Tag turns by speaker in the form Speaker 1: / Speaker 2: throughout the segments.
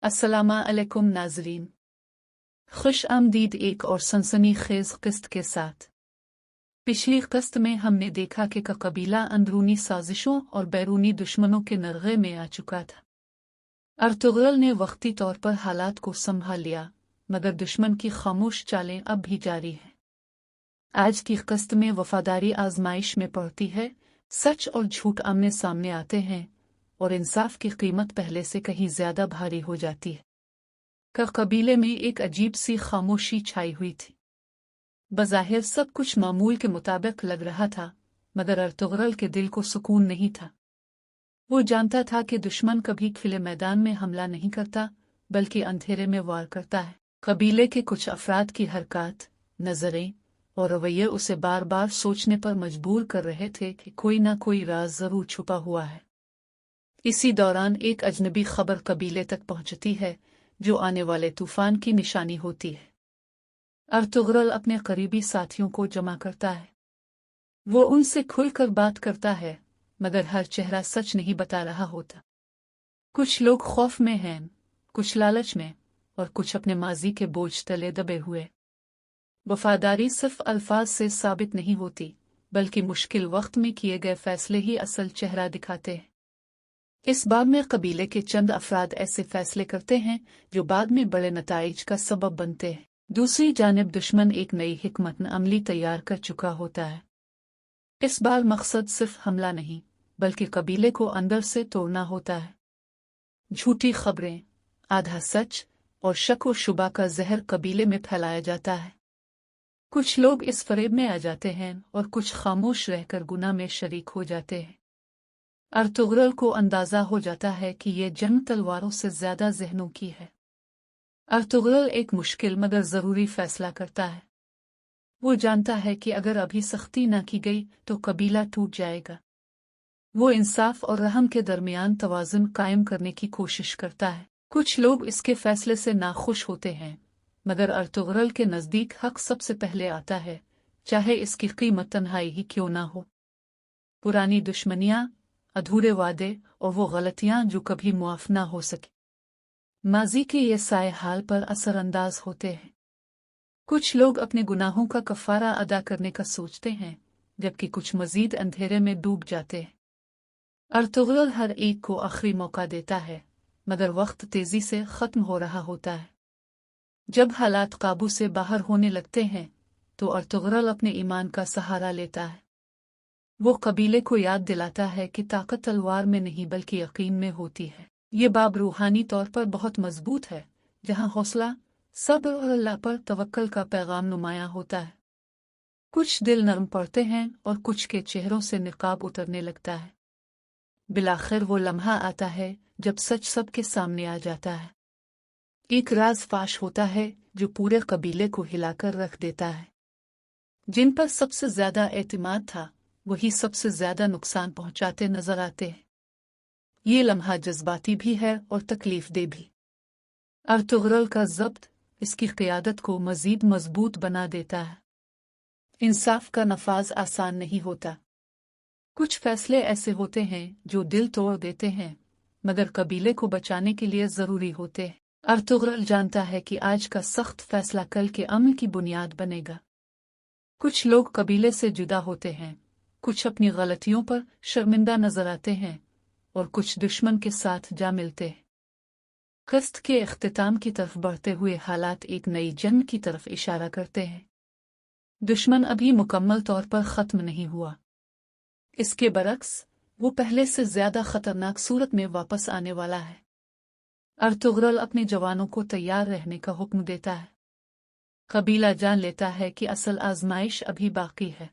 Speaker 1: अस्सलाम अलैकुम नाज़रीन, खुश आमदीद एक और सनसनीखेज किस्त के साथ। पिछली किस्त में हमने देखा कि कबीला अंदरूनी साजिशों और बैरूनी दुश्मनों के नरगे में आ चुका था। अर्तुगरुल ने वक्ती तौर पर हालात को संभाल लिया, मगर दुश्मन की खामोश चालें अब भी जारी हैं। आज की किस्त में वफादारी आजमाइश में पड़ती है, सच और झूठ आमने सामने आते हैं और इंसाफ की कीमत पहले से कहीं ज्यादा भारी हो जाती है। कबीले में एक अजीब सी खामोशी छाई हुई थी। बज़ाहिर सब कुछ मामूल के मुताबिक लग रहा था, मगर अर्तुगरुल के दिल को सुकून नहीं था। वो जानता था कि दुश्मन कभी खुले मैदान में हमला नहीं करता, बल्कि अंधेरे में वार करता है। कबीले के कुछ अफराद की हरकत, नजरें और रवैये उसे बार बार सोचने पर मजबूर कर रहे थे कि कोई ना कोई राज जरूर छुपा हुआ है। इसी दौरान एक अजनबी खबर कबीले तक पहुंचती है, जो आने वाले तूफान की निशानी होती है। अर्तुगरुल अपने करीबी साथियों को जमा करता है। वो उनसे खुलकर बात करता है, मगर हर चेहरा सच नहीं बता रहा होता। कुछ लोग खौफ में हैं, कुछ लालच में, और कुछ अपने माजी के बोझ तले दबे हुए। वफादारी सिर्फ अल्फाज से साबित नहीं होती, बल्कि मुश्किल वक्त में किए गए फैसले ही असल चेहरा दिखाते हैं। इस बाब में कबीले के चंद अफराद ऐसे फैसले करते हैं जो बाद में बड़े नताइज का सबब बनते हैं। दूसरी जानिब दुश्मन एक नई हिकमत अमली तैयार कर चुका होता है। इस बार मकसद सिर्फ हमला नहीं, बल्कि कबीले को अंदर से तोड़ना होता है। झूठी खबरें, आधा सच और शक व शुबा का जहर कबीले में फैलाया जाता है। कुछ लोग इस फरेब में आ जाते हैं और कुछ खामोश रहकर गुनाह में शरीक हो जाते हैं। अर्तुगरुल को अंदाजा हो जाता है कि ये जंग तलवारों से ज्यादा जहनों की है। अर्तुगरुल एक मुश्किल मगर जरूरी फैसला करता है। वो जानता है कि अगर अभी सख्ती न की गई तो कबीला टूट जाएगा। वो इंसाफ और रहम के दरमियान तवाज़ुन कायम करने की कोशिश करता है। कुछ लोग इसके फैसले से नाखुश होते हैं, मगर अर्तुगरुल के नजदीक हक सबसे पहले आता है, चाहे इसकी कीमत तन्हाई ही क्यों ना हो। पुरानी दुश्मनियां, अधूरे वादे और वो गलतियां जो कभी मुआफ ना हो सके, माजी के ये साए हाल पर असरअंदाज होते हैं। कुछ लोग अपने गुनाहों का कफारा अदा करने का सोचते हैं, जबकि कुछ मजीद अंधेरे में डूब जाते हैं। अर्तुगरुल हर एक को आखिरी मौका देता है, मगर वक्त तेजी से खत्म हो रहा होता है। जब हालात काबू से बाहर होने लगते हैं, तो अर्तुगरुल अपने ईमान का सहारा लेता है। वो कबीले को याद दिलाता है कि ताकत तलवार में नहीं बल्कि यकीन में होती है। ये बाब रूहानी तौर पर बहुत मजबूत है, जहाँ हौसला, सब्र और अल्लाह पर तवक्कल का पैगाम नुमायां होता है। कुछ दिल नरम पड़ते हैं और कुछ के चेहरों से निकाब उतरने लगता है। बिलाखिर वो लम्हा आता है जब सच सबके सामने आ जाता है। एक राज फाश होता है जो पूरे कबीले को हिलाकर रख देता है। जिन पर सबसे ज्यादा एतमाद था, वही सबसे ज्यादा नुकसान पहुंचाते नजर आते हैं। ये लम्हा जज्बाती भी है और तकलीफ दे भी। अर्तुगरुल का ज़ब्त इसकी क़ियादत को मजीद मजबूत बना देता है। इंसाफ का नफाज आसान नहीं होता। कुछ फैसले ऐसे होते हैं जो दिल तोड़ देते हैं, मगर कबीले को बचाने के लिए जरूरी होते हैं। अर्तुगरुल जानता है कि आज का सख्त फैसला कल के अमन की बुनियाद बनेगा। कुछ लोग कबीले से जुदा होते हैं, कुछ अपनी गलतियों पर शर्मिंदा नजर आते हैं और कुछ दुश्मन के साथ जा मिलते हैं। किस्त के इख्तिताम की तरफ बढ़ते हुए हालात एक नई जंग की तरफ इशारा करते हैं। दुश्मन अभी मुकम्मल तौर पर खत्म नहीं हुआ। इसके बरक्स वो पहले से ज्यादा खतरनाक सूरत में वापस आने वाला है। अर्तुगरुल अपने जवानों को तैयार रहने का हुक्म देता है। कबीला जान लेता है कि असल आजमाइश अभी बाकी है।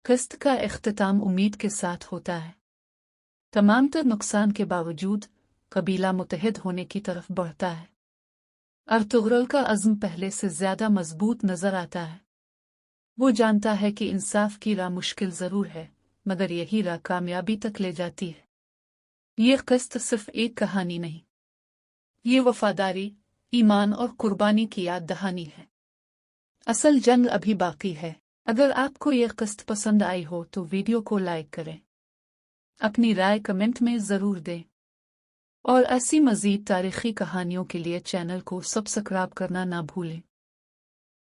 Speaker 1: किस्त का इख्तिताम उम्मीद के साथ होता है। तमाम तर नुकसान के बावजूद कबीला मुत्तहिद होने की तरफ बढ़ता है। अर्तुगरुल का अज़्म पहले से ज्यादा मजबूत नजर आता है। वो जानता है कि इंसाफ की राह मुश्किल जरूर है, मगर यही राह कामयाबी तक ले जाती है। ये किस्त सिर्फ एक कहानी नहीं, ये वफादारी, ईमान और कुर्बानी की याद दहानी है। असल जंग अभी बाकी है। अगर आपको यह किस्त पसंद आई हो तो वीडियो को लाइक करें। अपनी राय कमेंट में जरूर दें اور ایسی مزید تاریخی کہانیوں کے لیے چینل کو سبسکرائب کرنا نہ بھولیں۔